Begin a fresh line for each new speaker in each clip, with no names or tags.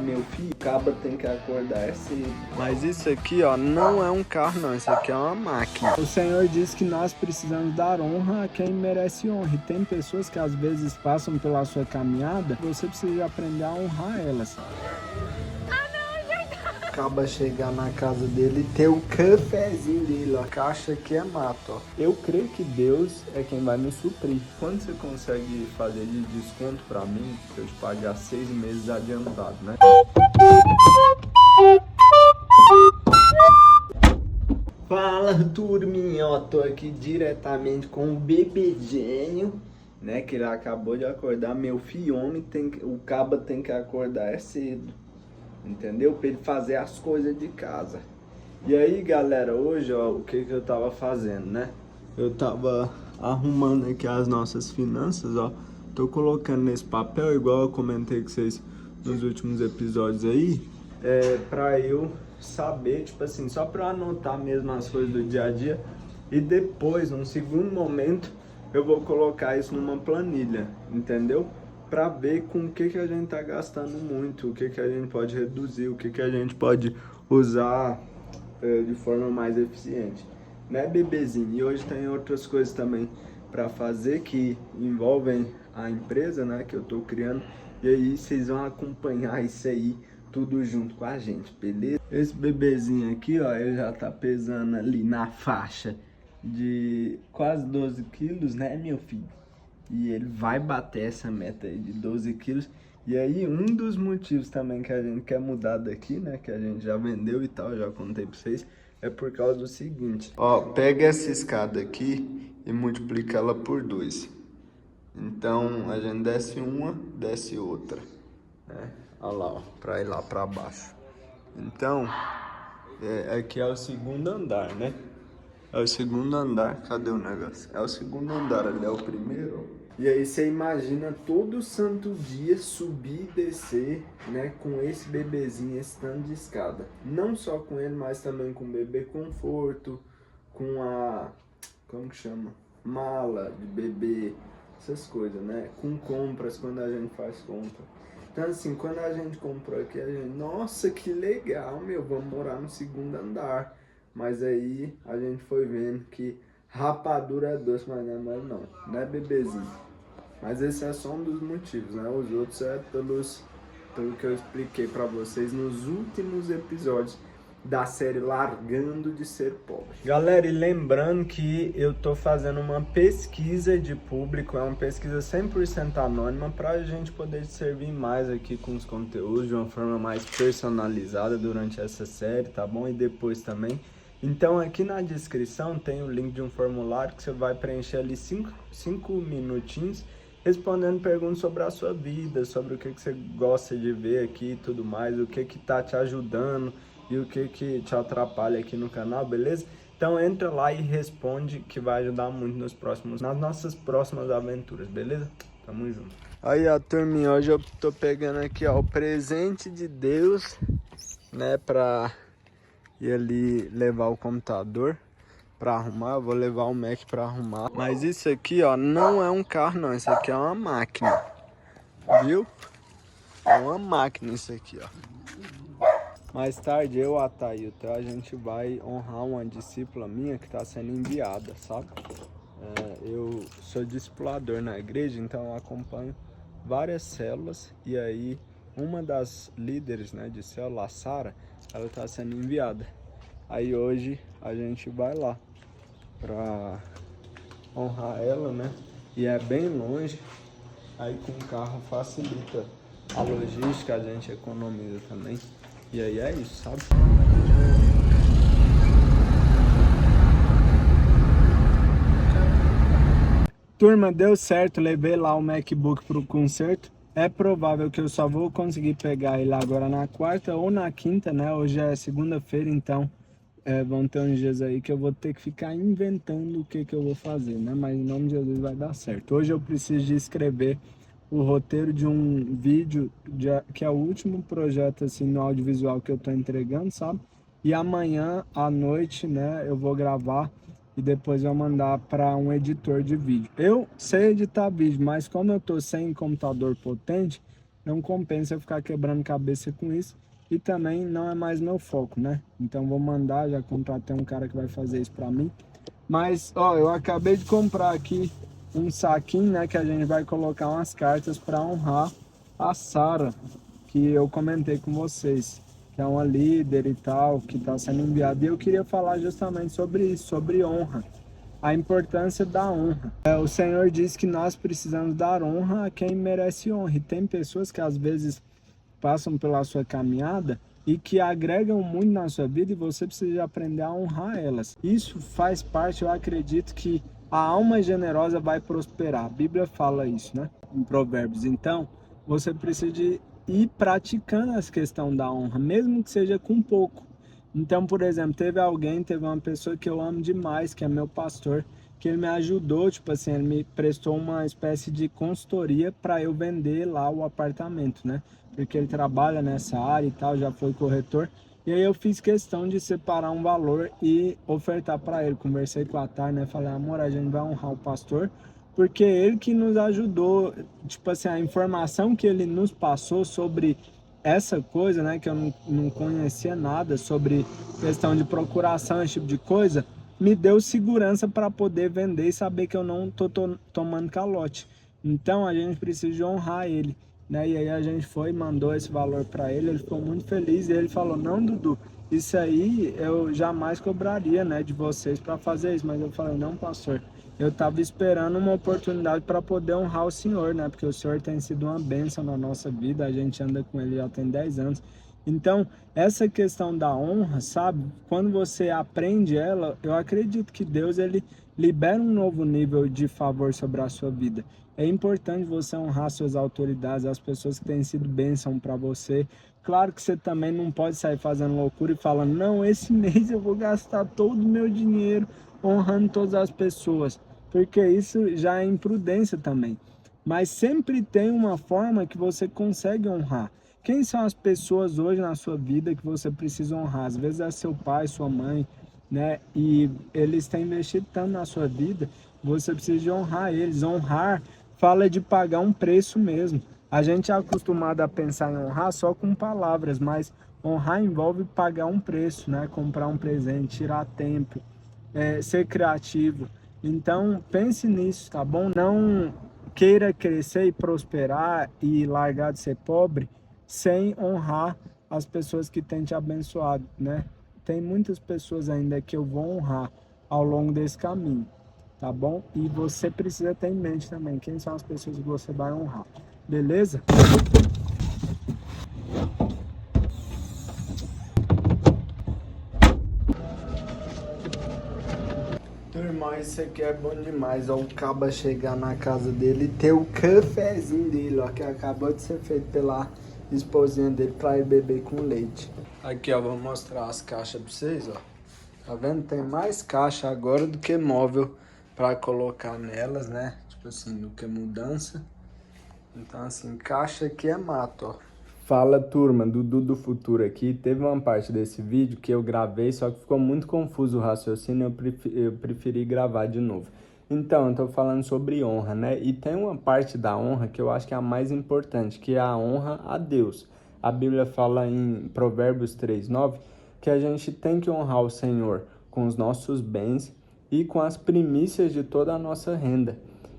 meu filho, acaba tem que acordar cedo. Mas isso aqui, ó, não é um carro não, isso aqui é uma máquina.
O Senhor diz que nós precisamos dar honra a quem merece honra. E tem pessoas que às vezes passam pela sua caminhada, você precisa aprender a honrar elas.
Acaba chegar na casa dele e ter o cafezinho dele, ó. A caixa aqui é mato, ó. Eu creio que Deus é quem vai me suprir. Quando você consegue fazer de desconto pra mim, eu te pagar 6 meses adiantado, né? Fala, turminha, ó, tô aqui diretamente com o bebezinho, né, que ele acabou de acordar. Meu filho, homem, o caba tem que acordar cedo, entendeu? Pra ele fazer as coisas de casa. E aí, galera, hoje, ó, o que eu tava fazendo, né? Eu tava arrumando aqui as nossas finanças, ó. Tô colocando nesse papel, igual eu comentei com vocês nos últimos episódios aí, pra eu saber, tipo assim, só pra eu anotar mesmo as coisas do dia a dia. E depois, num segundo momento, eu vou colocar isso numa planilha, entendeu? Pra ver com o que a gente tá gastando muito, o que a gente pode reduzir, o que a gente pode usar de forma mais eficiente, né, bebezinho? E hoje tem outras coisas também pra fazer que envolvem a empresa, né, que eu tô criando. E aí vocês vão acompanhar isso aí tudo junto com a gente, beleza? Esse bebezinho aqui, ó, ele já tá pesando ali na faixa de quase 12 quilos, né, meu filho? E ele vai bater essa meta aí de 12 quilos. E aí, um dos motivos também que a gente quer mudar daqui, né, que a gente já vendeu e tal, já contei pra vocês, é por causa do seguinte. Ó, pega essa escada aqui e multiplica ela por 2. Então, a gente desce uma, desce outra, né? Olha lá, ó, pra ir lá pra baixo. Então, aqui é o segundo andar, né? É o segundo andar. Cadê o negócio? É o segundo andar, ali é o primeiro. E aí você imagina todo santo dia subir e descer, né? Com esse bebezinho, esse tanto de escada. Não só com ele, mas também com o bebê conforto, com a... como que chama? Mala de bebê, essas coisas, né? Com compras, quando a gente faz compra. Então assim, quando a gente comprou aqui, a gente, nossa, que legal, meu, vamos morar no segundo andar. Mas aí a gente foi vendo que rapadura é doce, mas não é mais não, né, bebezinho? Mas esse é só um dos motivos, né? Os outros é pelo que eu expliquei pra vocês nos últimos episódios da série Largando de Ser Pobre. Galera, e lembrando que eu tô fazendo uma pesquisa de público, é uma pesquisa 100% anônima, pra gente poder servir mais aqui com os conteúdos de uma forma mais personalizada durante essa série, tá bom? E depois também. Então aqui na descrição tem o link de um formulário que você vai preencher ali 5 minutinhos, respondendo perguntas sobre a sua vida, sobre o que você gosta de ver aqui e tudo mais, o que tá te ajudando e o que te atrapalha aqui no canal, beleza? Então entra lá e responde, que vai ajudar muito nas nossas próximas aventuras, beleza? Tamo junto. Aí, ó, turminha, hoje eu tô pegando aqui, ó, o presente de Deus, né, pra ir ali levar o computador pra arrumar. Eu vou levar o Mac pra arrumar. Mas isso aqui, ó, não é um carro não, isso aqui é uma máquina, viu? É uma máquina isso aqui, ó. Mais tarde, eu, a Thailton, a gente vai honrar uma discípula minha que está sendo enviada, sabe? Eu sou discipulador na igreja, então eu acompanho várias células. E aí, uma das líderes, né, de célula, a Sara, ela está sendo enviada. Aí hoje a gente vai lá para honrar ela, né? E é bem longe, aí com o carro facilita a logística, a gente economiza também. E aí é isso, sabe?
Turma, deu certo, levei lá o MacBook pro conserto. É provável que eu só vou conseguir pegar ele agora na quarta ou na quinta, né? Hoje é segunda-feira, então vão ter uns dias aí que eu vou ter que ficar inventando o que eu vou fazer, né? Mas em nome de Jesus vai dar certo. Hoje eu preciso de escrever o roteiro de um vídeo, que é o último projeto assim no audiovisual que eu tô entregando, sabe? E amanhã à noite, né, eu vou gravar e depois eu mandar para um editor de vídeo. Eu sei editar vídeo, mas como eu tô sem computador potente, não compensa eu ficar quebrando cabeça com isso. E também não é mais meu foco, né? Então vou mandar, já contratei um cara que vai fazer isso pra mim. Mas, ó, eu acabei de comprar aqui um saquinho, né, que a gente vai colocar umas cartas para honrar a Sara, que eu comentei com vocês, que é uma líder e tal, que está sendo enviada. E eu queria falar justamente sobre isso, sobre honra, a importância da honra. O Senhor diz que nós precisamos dar honra a quem merece honra. E tem pessoas que às vezes passam pela sua caminhada e que agregam muito na sua vida e você precisa aprender a honrar elas. Isso faz parte, eu acredito que a alma generosa vai prosperar. A Bíblia fala isso, né? Em Provérbios. Então, você precisa de ir praticando essa questão da honra, mesmo que seja com pouco. Então, por exemplo, teve uma pessoa que eu amo demais, que é meu pastor, que ele me ajudou, tipo assim, ele me prestou uma espécie de consultoria para eu vender lá o apartamento, né? Porque ele trabalha nessa área e tal, já foi corretor. E aí eu fiz questão de separar um valor e ofertar para ele. Conversei com a Thay, né? Falei, amor, a gente vai honrar o pastor, porque ele que nos ajudou, tipo assim, a informação que ele nos passou sobre essa coisa, né, que eu não conhecia nada sobre questão de procuração, esse tipo de coisa, me deu segurança para poder vender e saber que eu não tô tomando calote. Então a gente precisa de honrar ele, né? E aí a gente foi, mandou esse valor para ele, ele ficou muito feliz e ele falou: "Não, Dudu, isso aí eu jamais cobraria, né, de vocês para fazer isso". Mas eu falei: "Não, pastor, eu estava esperando uma oportunidade para poder honrar o Senhor, né? Porque o Senhor tem sido uma bênção na nossa vida, a gente anda com ele já tem 10 anos. Então, essa questão da honra, sabe? Quando você aprende ela, eu acredito que Deus, ele libera um novo nível de favor sobre a sua vida. É importante você honrar suas autoridades, as pessoas que têm sido bênção para você. Claro que você também não pode sair fazendo loucura e falando: não, esse mês eu vou gastar todo o meu dinheiro honrando todas as pessoas, porque isso já é imprudência também. Mas sempre tem uma forma que você consegue honrar. Quem são as pessoas hoje na sua vida que você precisa honrar? Às vezes é seu pai, sua mãe, né? E eles têm investido tanto na sua vida, você precisa de honrar eles. Honrar fala de pagar um preço mesmo. A gente é acostumado a pensar em honrar só com palavras, mas honrar envolve pagar um preço, né? Comprar um presente, tirar tempo, ser criativo. Então, pense nisso, tá bom? Não queira crescer e prosperar e largar de ser pobre sem honrar as pessoas que têm te abençoado, né? Tem muitas pessoas ainda que eu vou honrar ao longo desse caminho, tá bom? E você precisa ter em mente também quem são as pessoas que você vai honrar, beleza? Irmão, isso aqui é bom demais, ó, o caba chegar na casa dele e ter o cafezinho dele, ó, que acabou de ser feito pela esposinha dele pra ir beber com leite. Aqui, ó, vou mostrar as caixas pra vocês, ó. Tá vendo? Tem mais caixa agora do que móvel pra colocar nelas, né? Tipo assim, do que mudança. Então, assim, caixa aqui é mato, ó. Fala, turma, Dudu do Futuro aqui. Teve uma parte desse vídeo que eu gravei, só que ficou muito confuso o raciocínio, eu preferi gravar de novo. Então, eu tô falando sobre honra, né? E tem uma parte da honra que eu acho que é a mais importante, que é a honra a Deus. A Bíblia fala em Provérbios 3:9 que a gente tem que honrar o Senhor com os nossos bens e com as primícias de toda a nossa renda.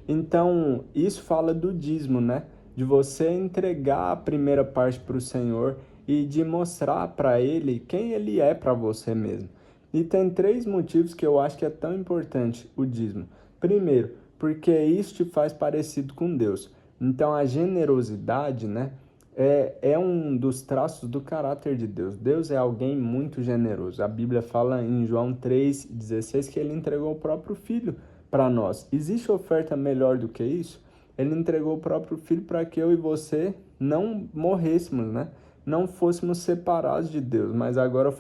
Então, isso fala do dízimo, né? De você entregar a primeira parte para o Senhor e de mostrar para Ele quem Ele é para você mesmo. E tem 3 motivos que eu acho que é tão importante o dízimo. Primeiro, porque isso te faz parecido com Deus. Então, a generosidade, né, é um dos traços do caráter de Deus. Deus é alguém muito generoso. A Bíblia fala em João 3,16 que Ele entregou o próprio Filho para nós. Existe oferta melhor do que isso? Ele entregou o próprio Filho para que eu e você não morrêssemos, né? Não fôssemos separados de Deus, mas agora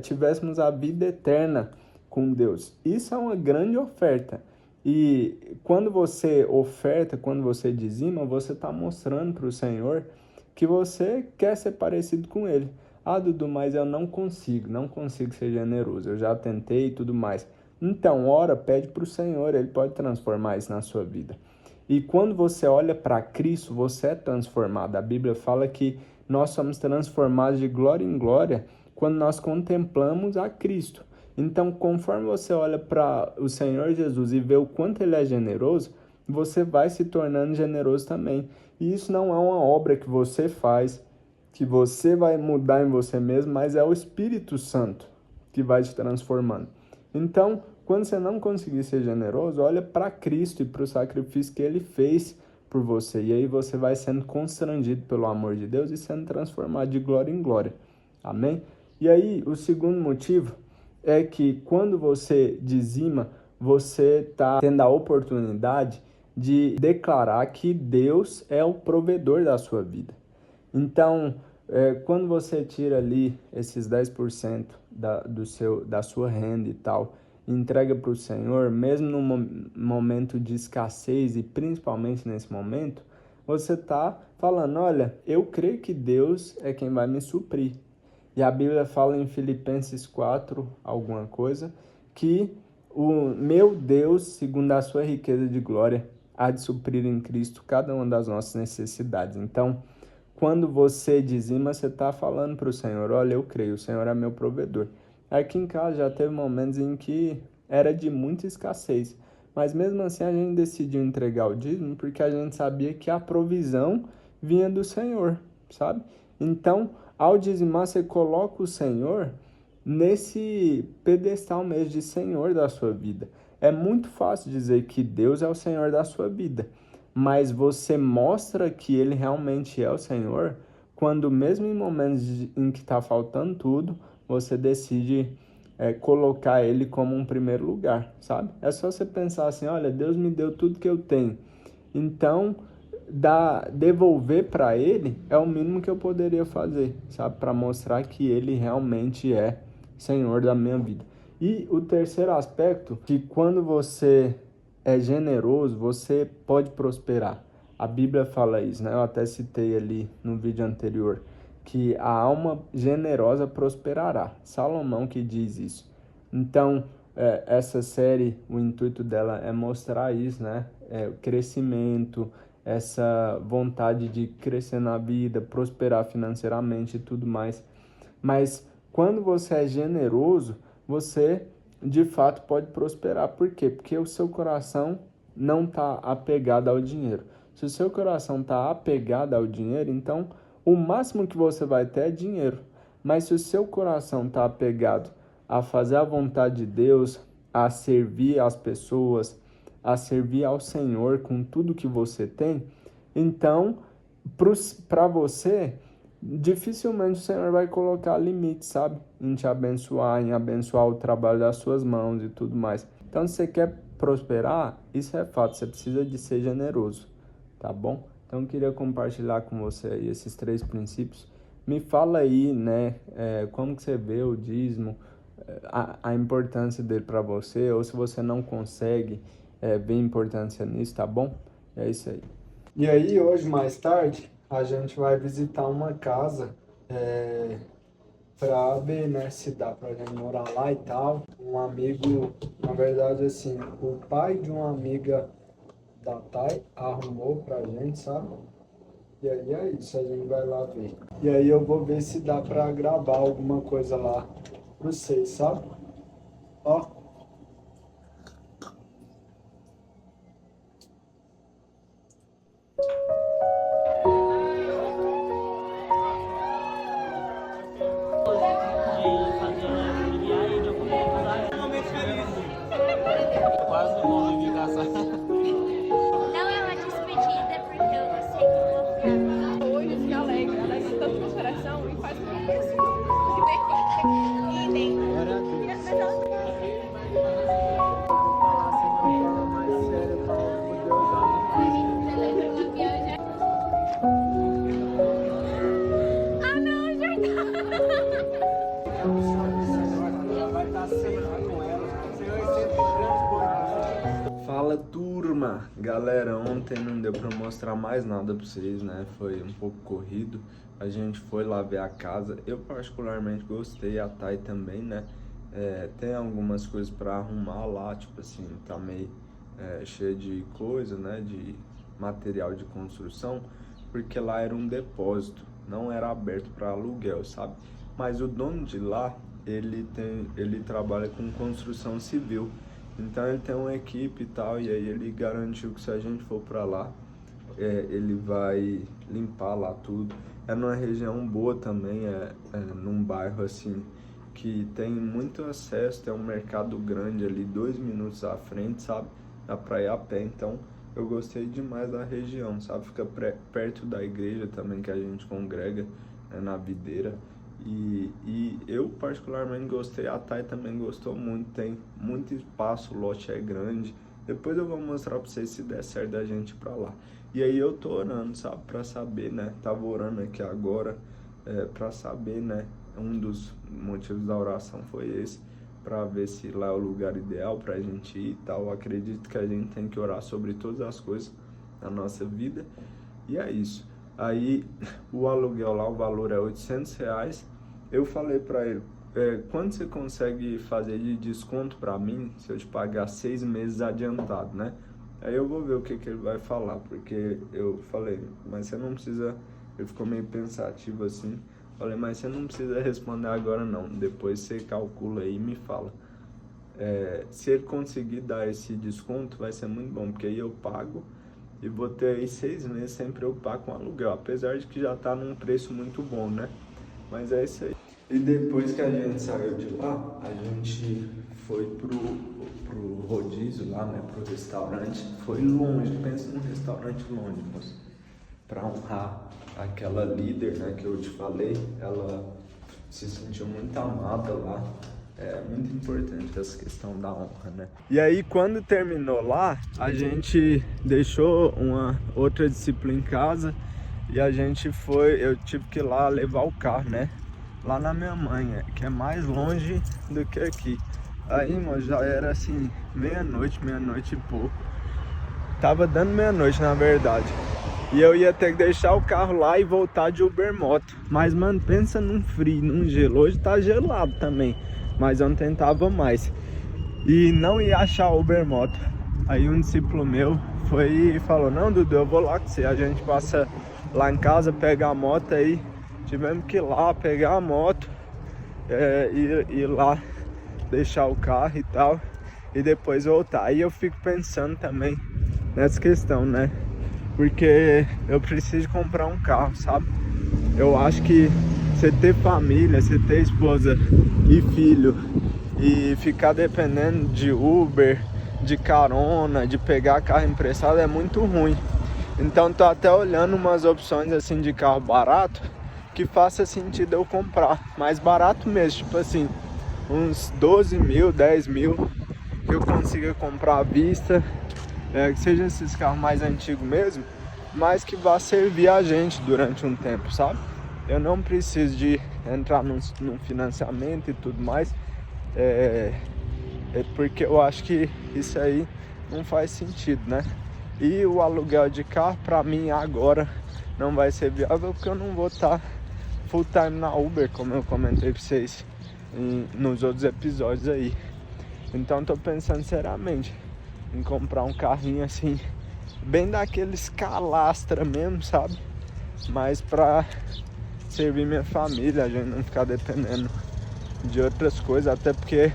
tivéssemos a vida eterna com Deus. Isso é uma grande oferta. E quando você oferta, quando você dizima, você está mostrando para o Senhor que você quer ser parecido com Ele. Ah, Dudu, mas eu não consigo ser generoso. Eu já tentei e tudo mais. Então, ora, pede para o Senhor, Ele pode transformar isso na sua vida. E quando você olha para Cristo, você é transformado. A Bíblia fala que nós somos transformados de glória em glória quando nós contemplamos a Cristo. Então, conforme você olha para o Senhor Jesus e vê o quanto Ele é generoso, você vai se tornando generoso também. E isso não é uma obra que você faz, que você vai mudar em você mesmo, mas é o Espírito Santo que vai te transformando. Então, quando você não conseguir ser generoso, olha para Cristo e para o sacrifício que Ele fez por você. E aí você vai sendo constrangido pelo amor de Deus e sendo transformado de glória em glória. Amém? E aí, o segundo motivo é que quando você dizima, você está tendo a oportunidade de declarar que Deus é o provedor da sua vida. Então, quando você tira ali esses 10% da sua renda e tal, e entrega para o Senhor, mesmo num momento de escassez e principalmente nesse momento, você está falando, olha, eu creio que Deus é quem vai me suprir. E a Bíblia fala em Filipenses 4, alguma coisa, que o meu Deus, segundo a sua riqueza de glória, há de suprir em Cristo cada uma das nossas necessidades. Então, quando você dizima, você está falando para o Senhor, olha, eu creio, o Senhor é meu provedor. Aqui em casa já teve momentos em que era de muita escassez, mas mesmo assim a gente decidiu entregar o dízimo porque a gente sabia que a provisão vinha do Senhor, sabe? Então, ao dizimar, você coloca o Senhor nesse pedestal mesmo de Senhor da sua vida. É muito fácil dizer que Deus é o Senhor da sua vida, mas você mostra que Ele realmente é o Senhor quando, mesmo em momentos em que está faltando tudo, você decide colocar Ele como um primeiro lugar, sabe? É só você pensar assim, olha, Deus me deu tudo que eu tenho, então devolver para Ele é o mínimo que eu poderia fazer, sabe? Para mostrar que Ele realmente é Senhor da minha vida. E o terceiro aspecto, que quando você é generoso, você pode prosperar. A Bíblia fala isso, né? Eu até citei ali no vídeo anterior, que a alma generosa prosperará. Salomão que diz isso. Então, essa série, o intuito dela é mostrar isso, né? O crescimento, essa vontade de crescer na vida, prosperar financeiramente e tudo mais. Mas quando você é generoso, você de fato pode prosperar. Por quê? Porque o seu coração não está apegado ao dinheiro. Se o seu coração está apegado ao dinheiro, então o máximo que você vai ter é dinheiro. Mas se o seu coração está apegado a fazer a vontade de Deus, a servir as pessoas, a servir ao Senhor com tudo que você tem, então para você dificilmente o Senhor vai colocar limites, sabe? Em te abençoar, em abençoar o trabalho das suas mãos e tudo mais. Então, se você quer prosperar, isso é fato, você precisa de ser generoso, tá bom? Então, eu queria compartilhar com você aí esses 3 princípios. Me fala aí, né, como que você vê o dízimo, a importância dele para você, ou se você não consegue ver importância nisso, tá bom? É isso aí. E aí, hoje, mais tarde, a gente vai visitar uma casa pra ver, né, se dá pra gente morar lá e tal. Um amigo, na verdade, assim, o pai de uma amiga da Thay arrumou pra gente, sabe? E aí é isso, a gente vai lá ver. E aí eu vou ver se dá pra gravar alguma coisa lá pra vocês, sabe? Ó.
Quase não vou me caçar.
Não é uma despedida, porque eu sei que eu vou ficar.
Hoje se alegra, alegra tanto meu coração e faz com que eu e nem Ah não,
Fala, turma! Galera, ontem não deu pra mostrar mais nada pra vocês, né? Foi um pouco corrido. A gente foi lá ver a casa. Eu particularmente gostei, a Thay também, né? Tem algumas coisas pra arrumar lá, tipo assim, tá meio cheio de coisa, né? De material de construção, porque lá era um depósito, não era aberto para aluguel, sabe? Mas o dono de lá, ele trabalha com construção civil, então ele tem uma equipe e tal, e aí ele garantiu que se a gente for para lá, ele vai limpar lá tudo. É numa região boa também, num bairro assim, que tem muito acesso, tem um mercado grande ali, 2 minutos à frente, sabe? Dá pra ir a pé, então eu gostei demais da região, sabe? Fica perto da igreja também que a gente congrega, na Videira. E eu particularmente gostei, a Thay também gostou muito, tem muito espaço, o lote é grande. Depois eu vou mostrar pra vocês se der certo da gente ir pra lá. E aí eu tô orando, sabe? Pra saber, né? Tava orando aqui agora, pra saber, né? Um dos motivos da oração foi esse, para ver se lá é o lugar ideal pra gente ir e tal. Eu acredito que a gente tem que orar sobre todas as coisas na nossa vida. E é isso. Aí o aluguel lá, o valor é R$800. Eu falei pra ele, quanto você consegue fazer de desconto pra mim se eu te pagar 6 meses adiantado, né? Aí eu vou ver o que ele vai falar, porque eu falei, mas você não precisa... Ele ficou meio pensativo assim. Falei, mas você não precisa responder agora não, depois você calcula aí e me fala. Se ele conseguir dar esse desconto, vai ser muito bom, porque aí eu pago e vou ter aí 6 meses sem preocupar com aluguel, apesar de que já tá num preço muito bom, né? Mas é isso aí. E depois que a gente saiu de lá, a gente foi pro rodízio lá, né, pro restaurante. Foi longe, pensa num restaurante longe, moço. Pra honrar aquela líder, né, que eu te falei, ela se sentiu muito amada lá. É muito importante essa questão da honra, né?
E aí, quando terminou lá, a gente deixou uma outra discípula em casa e a gente foi, eu tive que ir lá levar o carro, né? Lá na minha mãe, que é mais longe do que aqui. Aí, mano, já era assim, meia-noite e pouco. Tava dando meia-noite, na verdade. E eu ia ter que deixar o carro lá e voltar de Ubermoto. Mas, mano, pensa num frio, num gelo. Hoje tá gelado também, mas eu não tentava mais. E não ia achar o Ubermoto. Aí um discípulo meu foi e falou, não, Dudu, eu vou lá com você. A gente passa lá em casa, pega a moto aí. Tivemos que ir lá, pegar a moto, ir lá, deixar o carro e tal. E depois voltar. Aí eu fico pensando também nessa questão, né? Porque eu preciso comprar um carro, sabe? Eu acho que você ter família, você ter esposa e filho e ficar dependendo de Uber, de carona, de pegar carro emprestado é muito ruim. Então tô até olhando umas opções assim de carro barato que faça sentido eu comprar. Mais barato mesmo, tipo assim, uns 12 mil, 10 mil que eu consiga comprar à vista. Que seja esses carros mais antigos mesmo, mas que vá servir a gente durante um tempo, sabe? Eu não preciso de entrar num financiamento e tudo mais, porque eu acho que isso aí não faz sentido, né? E o aluguel de carro, pra mim, agora não vai ser viável, porque eu não vou estar full time na Uber, como eu comentei pra vocês nos outros episódios aí. Então tô pensando seriamente em comprar um carrinho assim, bem daqueles calastra mesmo, sabe? Mas pra servir minha família, a gente não ficar dependendo de outras coisas, até porque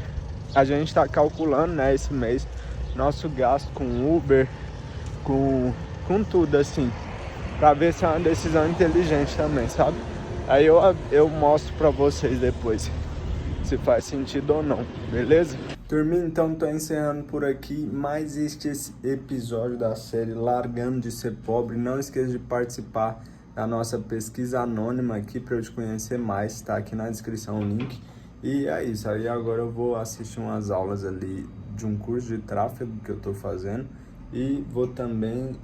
a gente tá calculando, né, esse mês, nosso gasto com Uber, com tudo assim, pra ver se é uma decisão inteligente também, sabe? Aí eu mostro pra vocês depois se faz sentido ou não, beleza? Turminha, então tô encerrando por aqui mais este episódio da série Largando de Ser Pobre. Não esqueça de participar da nossa pesquisa anônima aqui para eu te conhecer mais, tá aqui na descrição o link. E é isso, aí agora eu vou assistir umas aulas ali de um curso de tráfego que eu tô fazendo e vou também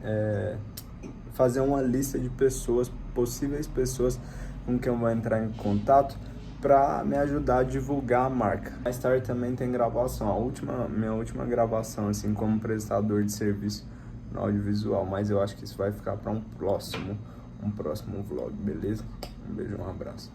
fazer uma lista de pessoas, possíveis pessoas com quem eu vou entrar em contato para me ajudar a divulgar a marca. Mais tarde também tem gravação, minha última gravação assim como prestador de serviço no audiovisual, mas eu acho que isso vai ficar para um próximo vlog, beleza? Um beijo, um abraço.